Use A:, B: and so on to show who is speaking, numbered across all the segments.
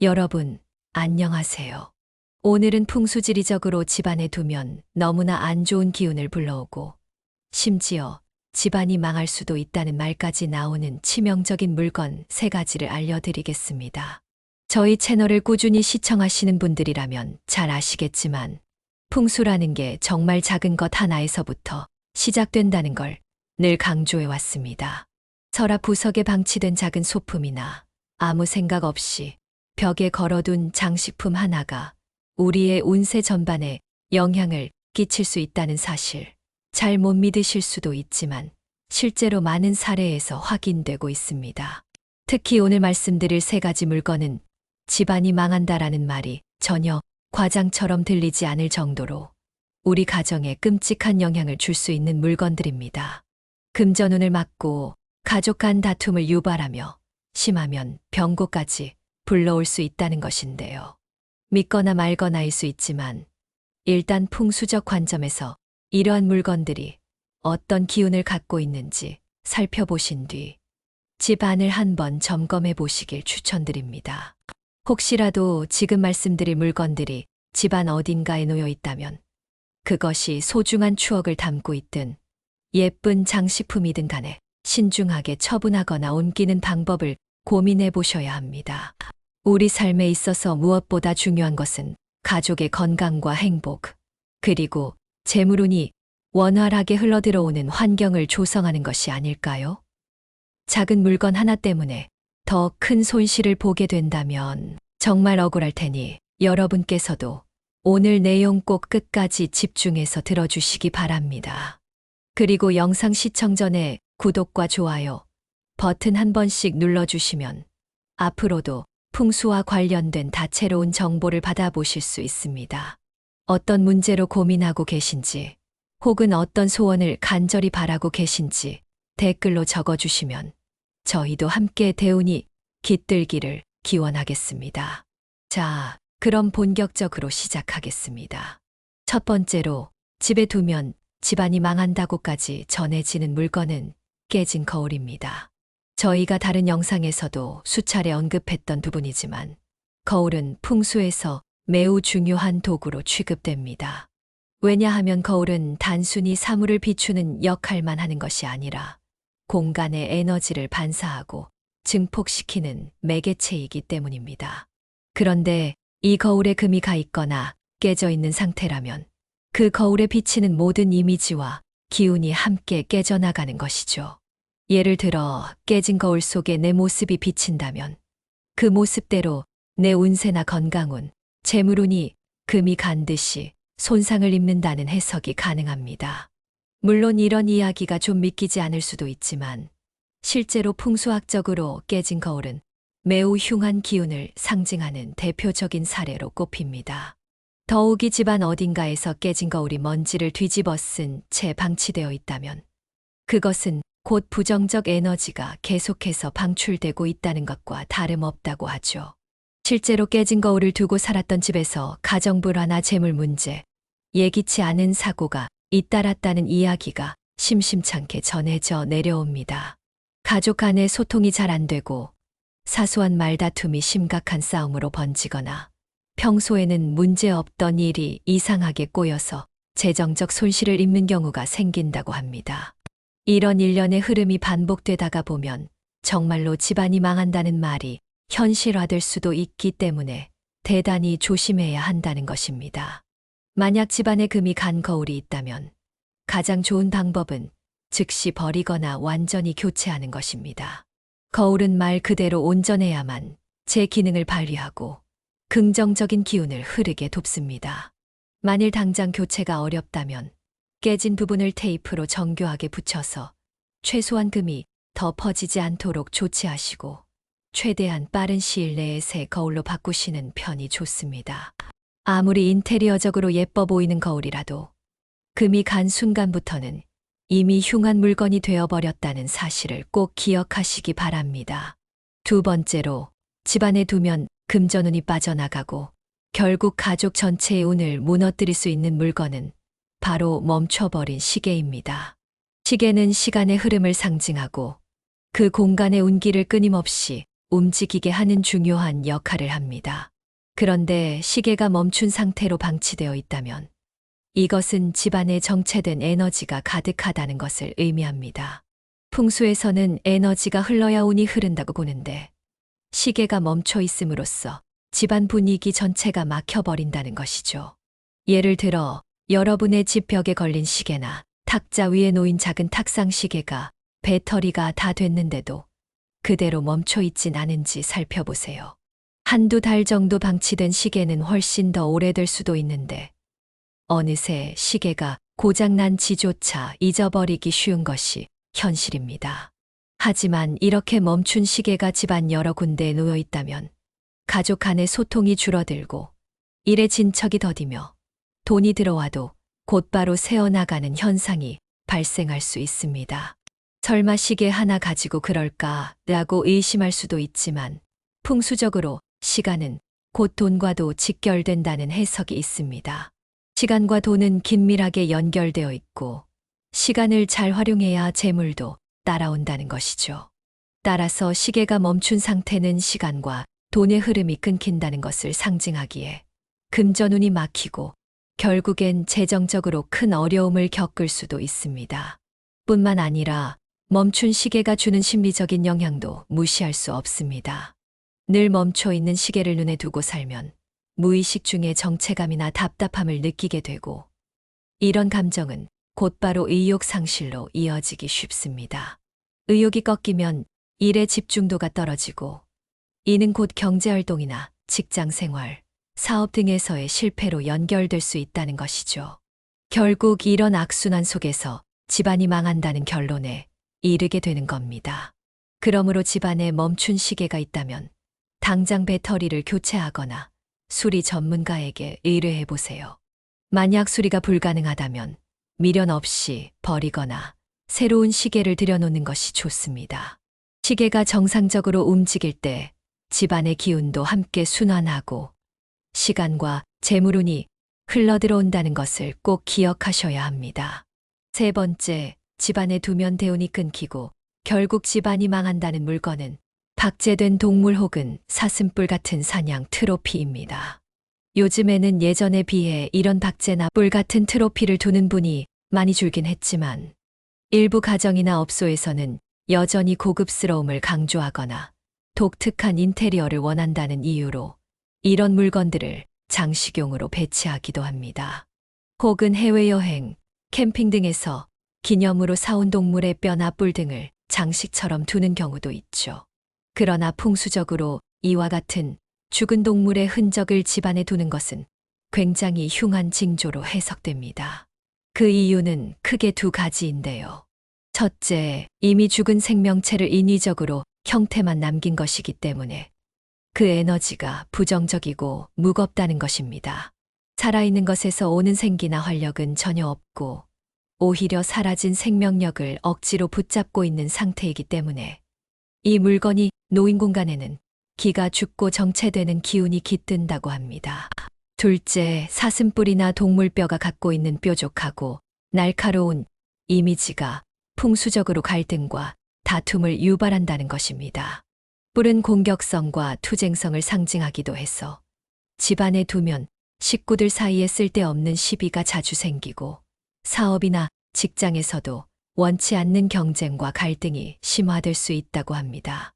A: 여러분, 안녕하세요. 오늘은 풍수지리적으로 집안에 두면 너무나 안 좋은 기운을 불러오고, 심지어 집안이 망할 수도 있다는 말까지 나오는 치명적인 물건 3가지를 알려드리겠습니다. 저희 채널을 꾸준히 시청하시는 분들이라면 잘 아시겠지만, 풍수라는 게 정말 작은 것 하나에서부터 시작된다는 걸 늘 강조해 왔습니다. 서랍 구석에 방치된 작은 소품이나 아무 생각 없이 벽에 걸어둔 장식품 하나가 우리의 운세 전반에 영향을 끼칠 수 있다는 사실, 잘 못 믿으실 수도 있지만 실제로 많은 사례에서 확인되고 있습니다. 특히 오늘 말씀드릴 3가지 물건은 집안이 망한다라는 말이 전혀 과장처럼 들리지 않을 정도로 우리 가정에 끔찍한 영향을 줄 수 있는 물건들입니다. 금전운을 막고 가족 간 다툼을 유발하며 심하면 병고까지 불러올 수 있다는 것인데요. 믿거나 말거나일 수 있지만 일단 풍수적 관점에서 이러한 물건들이 어떤 기운을 갖고 있는지 살펴보신 뒤 집안을 한번 점검해 보시길 추천드립니다. 혹시라도 지금 말씀드릴 물건들이 집안 어딘가에 놓여 있다면 그것이 소중한 추억을 담고 있든 예쁜 장식품이든 간에 신중하게 처분하거나 옮기는 방법을 고민해 보셔야 합니다. 우리 삶에 있어서 무엇보다 중요한 것은 가족의 건강과 행복, 그리고 재물운이 원활하게 흘러들어오는 환경을 조성하는 것이 아닐까요? 작은 물건 하나 때문에 더 큰 손실을 보게 된다면 정말 억울할 테니 여러분께서도 오늘 내용 꼭 끝까지 집중해서 들어주시기 바랍니다. 그리고 영상 시청 전에 구독과 좋아요 버튼 한 번씩 눌러주시면 앞으로도 풍수와 관련된 다채로운 정보를 받아보실 수 있습니다. 어떤 문제로 고민하고 계신지 혹은 어떤 소원을 간절히 바라고 계신지 댓글로 적어주시면 저희도 함께 대운이 깃들기를 기원하겠습니다. 자, 그럼 본격적으로 시작하겠습니다. 첫 번째로 집에 두면 집안이 망한다고까지 전해지는 물건은 깨진 거울입니다. 저희가 다른 영상에서도 수차례 언급했던 부분이지만 거울은 풍수에서 매우 중요한 도구로 취급됩니다. 왜냐하면 거울은 단순히 사물을 비추는 역할만 하는 것이 아니라 공간의 에너지를 반사하고 증폭시키는 매개체이기 때문입니다. 그런데 이 거울에 금이 가 있거나 깨져 있는 상태라면 그 거울에 비치는 모든 이미지와 기운이 함께 깨져나가는 것이죠. 예를 들어 깨진 거울 속에 내 모습이 비친다면 그 모습대로 내 운세나 건강운, 재물운이 금이 간 듯이 손상을 입는다는 해석이 가능합니다. 물론 이런 이야기가 좀 믿기지 않을 수도 있지만 실제로 풍수학적으로 깨진 거울은 매우 흉한 기운을 상징하는 대표적인 사례로 꼽힙니다. 더욱이 집안 어딘가에서 깨진 거울이 먼지를 뒤집어 쓴 채 방치되어 있다면 그것은 곧 부정적 에너지가 계속해서 방출되고 있다는 것과 다름없다고 하죠. 실제로 깨진 거울을 두고 살았던 집에서 가정 불화나 재물 문제, 예기치 않은 사고가 잇따랐다는 이야기가 심심찮게 전해져 내려옵니다. 가족 간의 소통이 잘 안 되고 사소한 말다툼이 심각한 싸움으로 번지거나 평소에는 문제없던 일이 이상하게 꼬여서 재정적 손실을 입는 경우가 생긴다고 합니다. 이런 일련의 흐름이 반복되다가 보면 정말로 집안이 망한다는 말이 현실화될 수도 있기 때문에 대단히 조심해야 한다는 것입니다. 만약 집안에 금이 간 거울이 있다면 가장 좋은 방법은 즉시 버리거나 완전히 교체하는 것입니다. 거울은 말 그대로 온전해야만 제 기능을 발휘하고 긍정적인 기운을 흐르게 돕습니다. 만일 당장 교체가 어렵다면 깨진 부분을 테이프로 정교하게 붙여서 최소한 금이 더 퍼지지 않도록 조치하시고 최대한 빠른 시일 내에 새 거울로 바꾸시는 편이 좋습니다. 아무리 인테리어적으로 예뻐 보이는 거울이라도 금이 간 순간부터는 이미 흉한 물건이 되어버렸다는 사실을 꼭 기억하시기 바랍니다. 두 번째로 집안에 두면 금전운이 빠져나가고 결국 가족 전체의 운을 무너뜨릴 수 있는 물건은 바로 멈춰버린 시계입니다. 시계는 시간의 흐름을 상징하고 그 공간의 운기를 끊임없이 움직이게 하는 중요한 역할을 합니다. 그런데 시계가 멈춘 상태로 방치되어 있다면 이것은 집안에 정체된 에너지가 가득하다는 것을 의미합니다. 풍수에서는 에너지가 흘러야 운이 흐른다고 보는데 시계가 멈춰 있음으로써 집안 분위기 전체가 막혀버린다는 것이죠. 예를 들어 여러분의 집 벽에 걸린 시계나 탁자 위에 놓인 작은 탁상 시계가 배터리가 다 됐는데도 그대로 멈춰 있진 않은지 살펴보세요. 한두 달 정도 방치된 시계는 훨씬 더 오래될 수도 있는데 어느새 시계가 고장난지조차 잊어버리기 쉬운 것이 현실입니다. 하지만 이렇게 멈춘 시계가 집안 여러 군데에 놓여 있다면 가족 간의 소통이 줄어들고 일의 진척이 더디며 돈이 들어와도 곧바로 새어나가는 현상이 발생할 수 있습니다. 설마 시계 하나 가지고 그럴까라고 의심할 수도 있지만 풍수적으로 시간은 곧 돈과도 직결된다는 해석이 있습니다. 시간과 돈은 긴밀하게 연결되어 있고 시간을 잘 활용해야 재물도 따라온다는 것이죠. 따라서 시계가 멈춘 상태는 시간과 돈의 흐름이 끊긴다는 것을 상징하기에 금전운이 막히고 결국엔 재정적으로 큰 어려움을 겪을 수도 있습니다. 뿐만 아니라 멈춘 시계가 주는 심리적인 영향도 무시할 수 없습니다. 늘 멈춰 있는 시계를 눈에 두고 살면 무의식 중에 정체감이나 답답함을 느끼게 되고 이런 감정은 곧바로 의욕 상실로 이어지기 쉽습니다. 의욕이 꺾이면 일의 집중도가 떨어지고 이는 곧 경제활동이나 직장생활, 사업 등에서의 실패로 연결될 수 있다는 것이죠. 결국 이런 악순환 속에서 집안이 망한다는 결론에 이르게 되는 겁니다. 그러므로 집안에 멈춘 시계가 있다면 당장 배터리를 교체하거나 수리 전문가에게 의뢰해 보세요. 만약 수리가 불가능하다면 미련 없이 버리거나 새로운 시계를 들여놓는 것이 좋습니다. 시계가 정상적으로 움직일 때 집안의 기운도 함께 순환하고 시간과 재물운이 흘러들어온다는 것을 꼭 기억하셔야 합니다. 세 번째, 집안에 두면 대운이 끊기고 결국 집안이 망한다는 물건은 박제된 동물 혹은 사슴뿔 같은 사냥 트로피입니다. 요즘에는 예전에 비해 이런 박제나 뿔 같은 트로피를 두는 분이 많이 줄긴 했지만 일부 가정이나 업소에서는 여전히 고급스러움을 강조하거나 독특한 인테리어를 원한다는 이유로 이런 물건들을 장식용으로 배치하기도 합니다. 혹은 해외여행, 캠핑 등에서 기념으로 사온 동물의 뼈나 뿔 등을 장식처럼 두는 경우도 있죠. 그러나 풍수적으로 이와 같은 죽은 동물의 흔적을 집안에 두는 것은 굉장히 흉한 징조로 해석됩니다. 그 이유는 크게 두 가지인데요. 첫째, 이미 죽은 생명체를 인위적으로 형태만 남긴 것이기 때문에 그 에너지가 부정적이고 무겁다는 것입니다. 살아있는 것에서 오는 생기나 활력은 전혀 없고 오히려 사라진 생명력을 억지로 붙잡고 있는 상태이기 때문에 이 물건이 놓인 공간에는 기가 죽고 정체되는 기운이 깃든다고 합니다. 둘째, 사슴뿔이나 동물뼈가 갖고 있는 뾰족하고 날카로운 이미지가 풍수적으로 갈등과 다툼을 유발한다는 것입니다. 뿔은 공격성과 투쟁성을 상징하기도 해서 집안에 두면 식구들 사이에 쓸데없는 시비가 자주 생기고 사업이나 직장에서도 원치 않는 경쟁과 갈등이 심화될 수 있다고 합니다.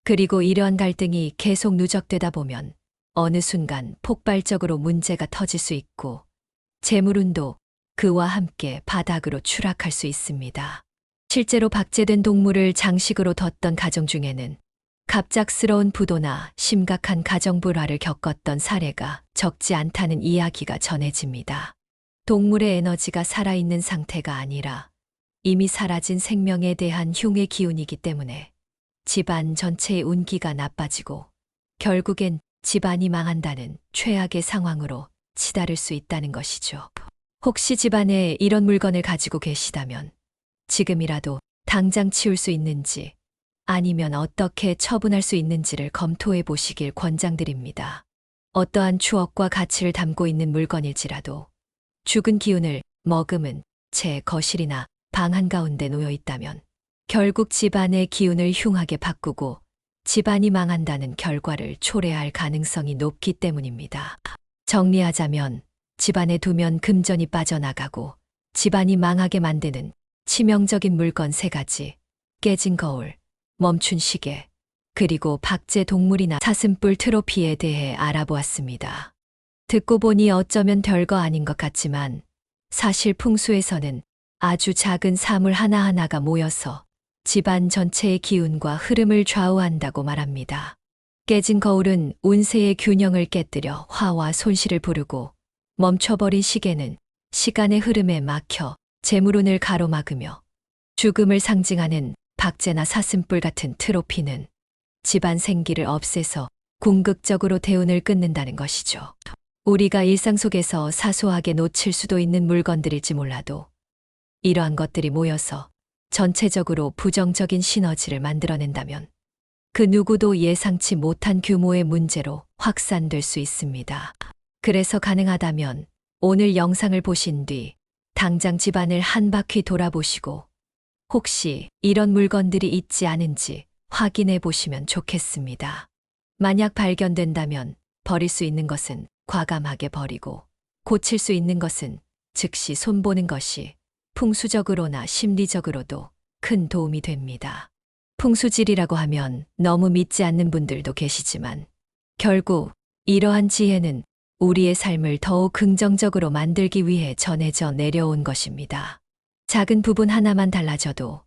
A: 그리고 이러한 갈등이 계속 누적되다 보면 어느 순간 폭발적으로 문제가 터질 수 있고 재물운도 그와 함께 바닥으로 추락할 수 있습니다. 실제로 박제된 동물을 장식으로 뒀던 가정 중에는 갑작스러운 부도나 심각한 가정 불화를 겪었던 사례가 적지 않다는 이야기가 전해집니다. 동물의 에너지가 살아있는 상태가 아니라 이미 사라진 생명에 대한 흉의 기운이기 때문에 집안 전체의 운기가 나빠지고 결국엔 집안이 망한다는 최악의 상황으로 치달을 수 있다는 것이죠. 혹시 집안에 이런 물건을 가지고 계시다면 지금이라도 당장 치울 수 있는지 아니면 어떻게 처분할 수 있는지를 검토해 보시길 권장드립니다. 어떠한 추억과 가치를 담고 있는 물건일지라도 죽은 기운을 머금은 채 거실이나 방 한가운데 놓여 있다면 결국 집안의 기운을 흉하게 바꾸고 집안이 망한다는 결과를 초래할 가능성이 높기 때문입니다. 정리하자면 집안에 두면 금전이 빠져나가고 집안이 망하게 만드는 치명적인 물건 3가지, 깨진 거울, 멈춘 시계, 그리고 박제 동물이나 사슴뿔 트로피에 대해 알아보았습니다. 듣고 보니 어쩌면 별거 아닌 것 같지만 사실 풍수에서는 아주 작은 사물 하나하나가 모여서 집안 전체의 기운과 흐름을 좌우한다고 말합니다. 깨진 거울은 운세의 균형을 깨뜨려 화와 손실을 부르고, 멈춰버린 시계는 시간의 흐름에 막혀 재물운을 가로막으며, 죽음을 상징하는 박제나 사슴뿔 같은 트로피는 집안 생기를 없애서 궁극적으로 대운을 끊는다는 것이죠. 우리가 일상 속에서 사소하게 놓칠 수도 있는 물건들일지 몰라도 이러한 것들이 모여서 전체적으로 부정적인 시너지를 만들어낸다면 그 누구도 예상치 못한 규모의 문제로 확산될 수 있습니다. 그래서 가능하다면 오늘 영상을 보신 뒤 당장 집안을 한 바퀴 돌아보시고 혹시 이런 물건들이 있지 않은지 확인해 보시면 좋겠습니다. 만약 발견된다면 버릴 수 있는 것은 과감하게 버리고 고칠 수 있는 것은 즉시 손보는 것이 풍수적으로나 심리적으로도 큰 도움이 됩니다. 풍수질이라고 하면 너무 믿지 않는 분들도 계시지만 결국 이러한 지혜는 우리의 삶을 더욱 긍정적으로 만들기 위해 전해져 내려온 것입니다. 작은 부분 하나만 달라져도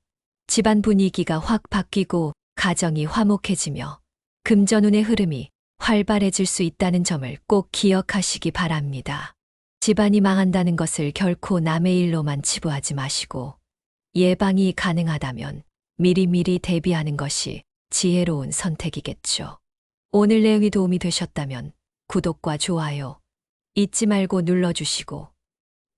A: 집안 분위기가 확 바뀌고 가정이 화목해지며 금전운의 흐름이 활발해질 수 있다는 점을 꼭 기억하시기 바랍니다. 집안이 망한다는 것을 결코 남의 일로만 치부하지 마시고 예방이 가능하다면 미리미리 대비하는 것이 지혜로운 선택이겠죠. 오늘 내용이 도움이 되셨다면 구독과 좋아요 잊지 말고 눌러주시고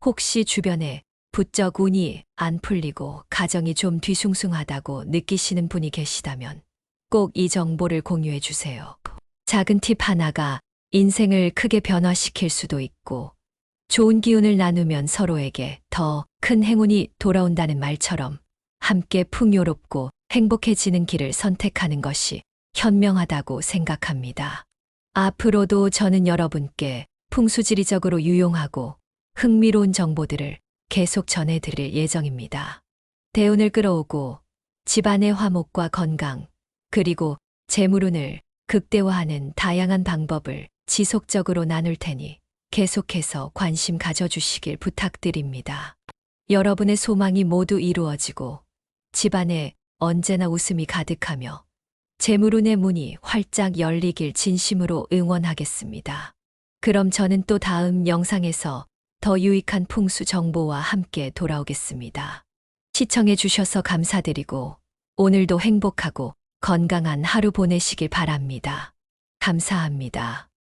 A: 혹시 주변에 부쩍 운이 안 풀리고 가정이 좀 뒤숭숭하다고 느끼시는 분이 계시다면 꼭 이 정보를 공유해 주세요. 작은 팁 하나가 인생을 크게 변화시킬 수도 있고 좋은 기운을 나누면 서로에게 더 큰 행운이 돌아온다는 말처럼 함께 풍요롭고 행복해지는 길을 선택하는 것이 현명하다고 생각합니다. 앞으로도 저는 여러분께 풍수지리적으로 유용하고 흥미로운 정보들을 계속 전해드릴 예정입니다. 대운을 끌어오고 집안의 화목과 건강, 그리고 재물운을 극대화하는 다양한 방법을 지속적으로 나눌 테니 계속해서 관심 가져주시길 부탁드립니다. 여러분의 소망이 모두 이루어지고 집안에 언제나 웃음이 가득하며 재물운의 문이 활짝 열리길 진심으로 응원하겠습니다. 그럼 저는 또 다음 영상에서 더 유익한 풍수 정보와 함께 돌아오겠습니다. 시청해 주셔서 감사드리고 오늘도 행복하고 건강한 하루 보내시길 바랍니다. 감사합니다.